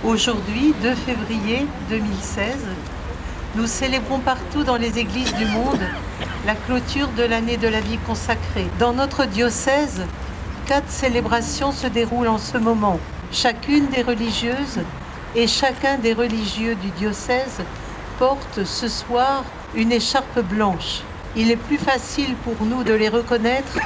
Aujourd'hui, 2 février 2016, nous célébrons partout dans les églises du monde la clôture de l'année de la vie consacrée. Dans notre diocèse, 4 célébrations se déroulent en ce moment. Chacune des religieuses et chacun des religieux du diocèse porte ce soir une écharpe blanche. Il est plus facile pour nous de les reconnaître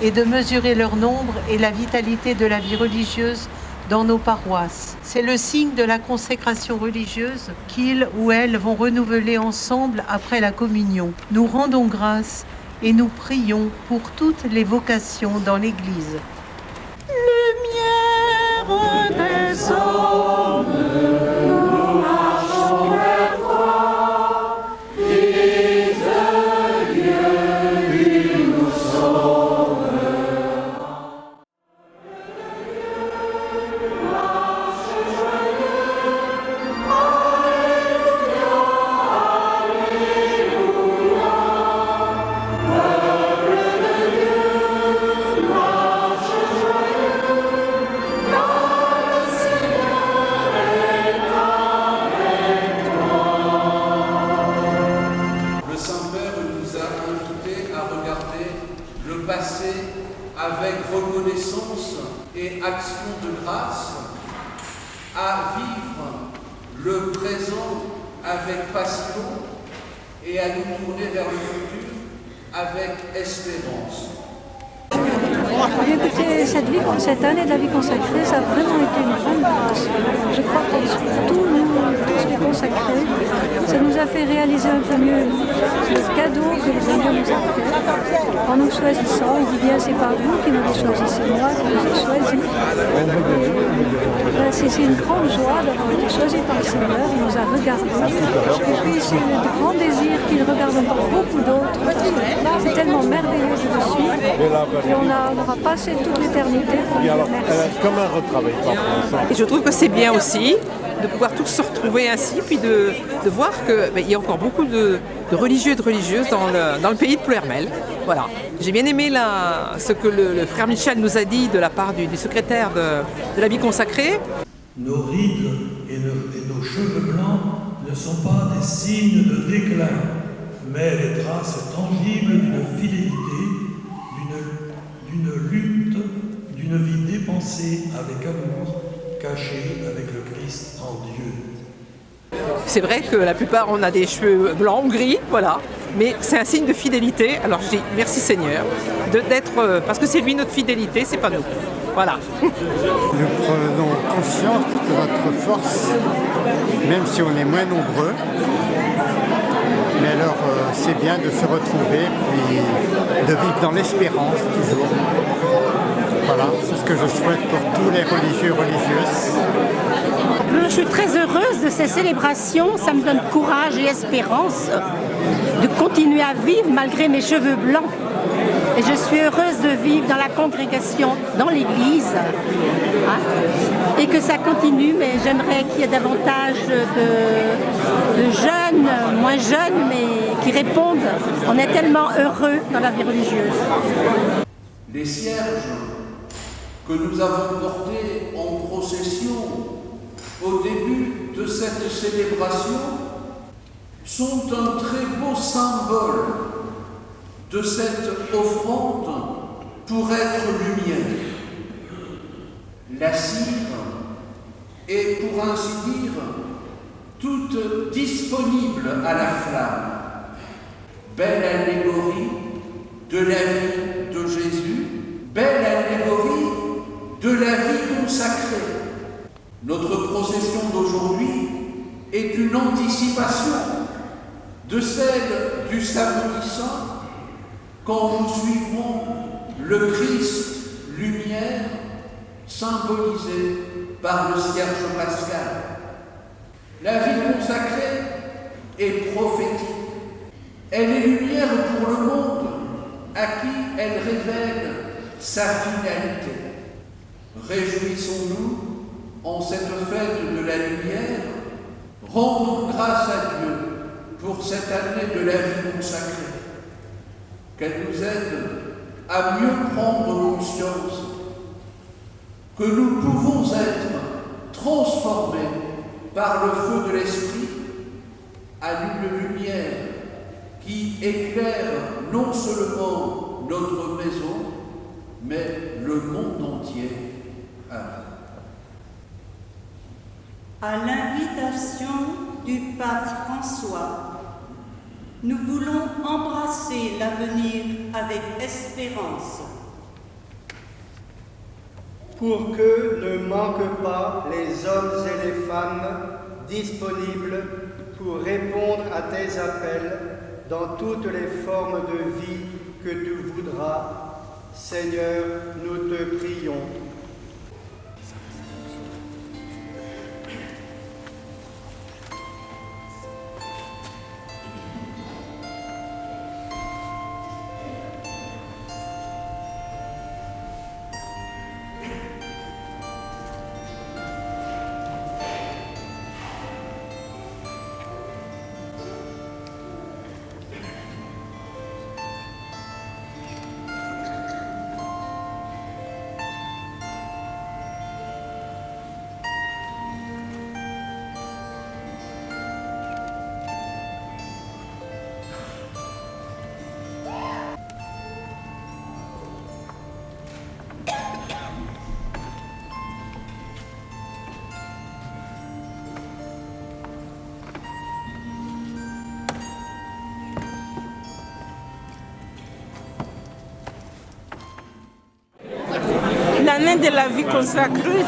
et de mesurer leur nombre et la vitalité de la vie religieuse dans nos paroisses. C'est le signe de la consécration religieuse qu'ils ou elles vont renouveler ensemble après la communion. Nous rendons grâce et nous prions pour toutes les vocations dans l'Église. Lumière des hommes, nous marchons vers toi, Fils de Dieu qui nous sauve. Le passé avec reconnaissance et action de grâce, à vivre le présent avec passion et à nous tourner vers le futur avec espérance. Écoutez, cette année de la vie consacrée, ça a vraiment été une grande grâce. Je crois que tous les consacrés, ça nous a fait réaliser un peu mieux le cadeau que les Dieu nous a fait. En nous choisissant, il dit bien, c'est pas vous qui nous choisissez, moi qui vous ai choisis. C'est une grande joie d'avoir été choisi par le Seigneur, il nous a regardés. Et puis c'est le grand désir qu'il regarde encore beaucoup d'autres. C'est tellement merveilleux de le suivre. Et on aura passé toute l'éternité pour lui dire merci. Comme un retravail. Et je trouve que c'est bien aussi de pouvoir tous se retrouver ainsi, puis de voir qu'il y a encore beaucoup de religieux et de religieuses dans le pays de Ploërmel. Voilà. J'ai bien aimé ce que le frère Michel nous a dit de la part du secrétaire de la vie consacrée. Nos rides et nos cheveux blancs ne sont pas des signes de déclin, mais les traces tangibles d'une fidélité, d'une lutte, d'une vie dépensée avec amour, cachée avec le Christ en Dieu. C'est vrai que la plupart, on a des cheveux blancs ou gris, voilà. Mais c'est un signe de fidélité. Alors je dis merci Seigneur d'être, parce que c'est lui notre fidélité, c'est pas nous. Voilà. Nous prenons conscience de notre force, même si on est moins nombreux. Mais alors, c'est bien de se retrouver, puis de vivre dans l'espérance toujours. Voilà, c'est ce que je souhaite pour tous les religieux et religieuses. Je suis très heureuse de ces célébrations, ça me donne courage et espérance de continuer à vivre malgré mes cheveux blancs. Et je suis heureuse de vivre dans la congrégation, dans l'église, et que ça continue, mais j'aimerais qu'il y ait davantage de jeunes, moins jeunes, mais qui répondent. On est tellement heureux dans la vie religieuse. Les cierges que nous avons portés en procession au début de cette célébration sont un très beau symbole de cette offrande pour être lumière. La cire est, pour ainsi dire, toute disponible à la flamme. Belle allégorie de la vie de Jésus, belle allégorie de la vie consacrée. Notre procession d'aujourd'hui est une anticipation de celle du samedi saint, quand nous suivrons le Christ lumière symbolisé par le cierge pascal. La vie consacrée est prophétique. Elle est lumière pour le monde à qui elle révèle sa finalité. Réjouissons-nous en cette fête de la lumière, rendons grâce à Dieu pour cette année de la vie consacrée. Qu'elle nous aide à mieux prendre conscience que nous pouvons être transformés par le feu de l'Esprit, allume une lumière qui éclaire non seulement notre maison, mais le monde entier. Amen. À l'invitation du pape François, nous voulons embrasser l'avenir avec espérance. Pour que ne manquent pas les hommes et les femmes disponibles pour répondre à tes appels dans toutes les formes de vie que tu voudras. Seigneur, nous te prions. L'année de la vie consacrée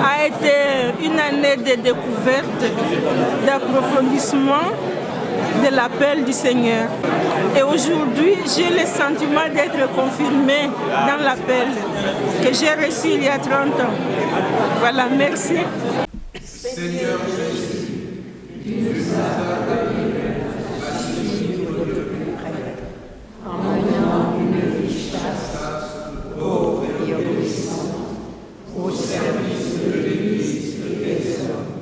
a été une année de découverte, d'approfondissement de l'appel du Seigneur. Et aujourd'hui, j'ai le sentiment d'être confirmée dans l'appel que j'ai reçu il y a 30 ans. Voilà, merci. Seigneur Jésus, tu nous as appelés à suivre le Christ, en menant une vie chaste, pauvre et obéissante, au service de l'Église et des hommes.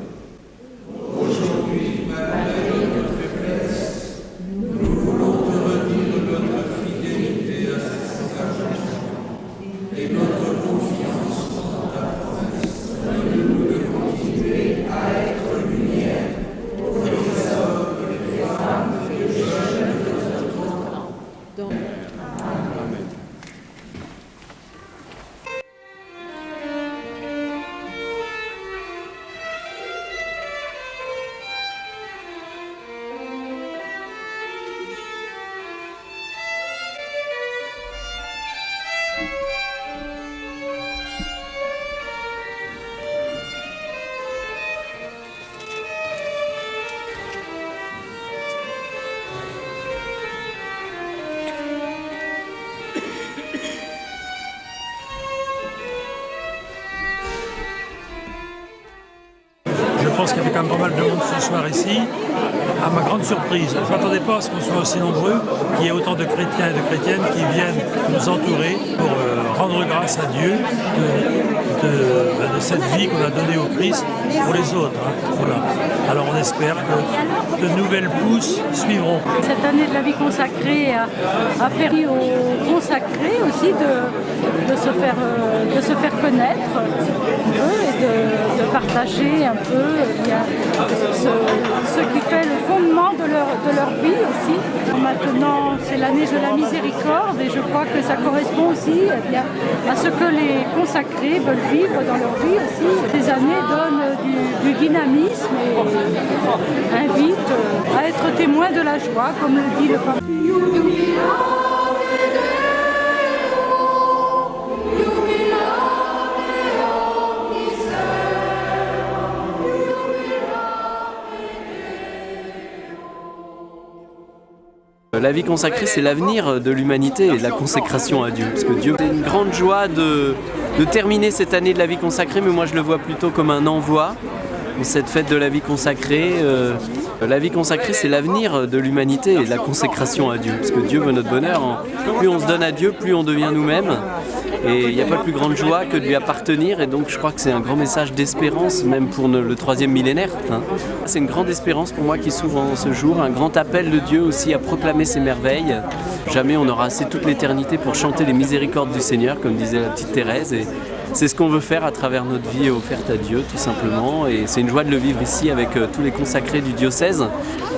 Aujourd'hui, malgré nos faiblesses, nous voulons te redire notre fidélité à cet engagement et notre confiance dans ta promesse. Donne-nous de continuer à être lumière pour les hommes, les femmes, les jeunes et les autres. Amen. Je pense qu'il y avait quand même pas mal de monde ce soir ici. À ma grande surprise, je ne m'attendais pas à ce qu'on soit aussi nombreux, qu'il y ait autant de chrétiens et de chrétiennes qui viennent nous entourer pour rendre grâce à Dieu de cette vie qu'on a donnée au Christ pour les autres. Voilà. Alors on espère que de nouvelles pousses suivront. Cette année de la vie consacrée a permis aux consacrés aussi de se faire connaître un peu et de partager un peu ce qui fait le fondement de leur vie aussi. Maintenant, c'est l'année de la miséricorde et je crois que ça correspond aussi à ce que les consacrés veulent vivre dans leur vie aussi. Ces années donnent du dynamisme et invitent à être témoins de la joie, comme le dit le pape. La vie consacrée, c'est l'avenir de l'humanité et de la consécration à Dieu. Parce que Dieu, c'est une grande joie de terminer cette année de la vie consacrée, mais moi je le vois plutôt comme un envoi. Cette fête de la vie consacrée, c'est l'avenir de l'humanité et de la consécration à Dieu. Parce que Dieu veut notre bonheur. Plus on se donne à Dieu, plus on devient nous-mêmes. Et il n'y a pas de plus grande joie que de lui appartenir. Et donc je crois que c'est un grand message d'espérance, même pour le 3e millénaire. C'est une grande espérance pour moi qui s'ouvre en ce jour. Un grand appel de Dieu aussi à proclamer ses merveilles. Jamais on aura assez toute l'éternité pour chanter les miséricordes du Seigneur, comme disait la petite Thérèse. c'est ce qu'on veut faire à travers notre vie offerte à Dieu, tout simplement. Et c'est une joie de le vivre ici avec tous les consacrés du diocèse,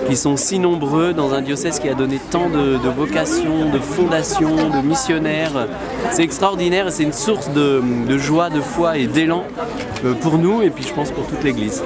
qui sont si nombreux dans un diocèse qui a donné tant de vocations, de fondations, de missionnaires. C'est extraordinaire et c'est une source de joie, de foi et d'élan pour nous et puis je pense pour toute l'Église.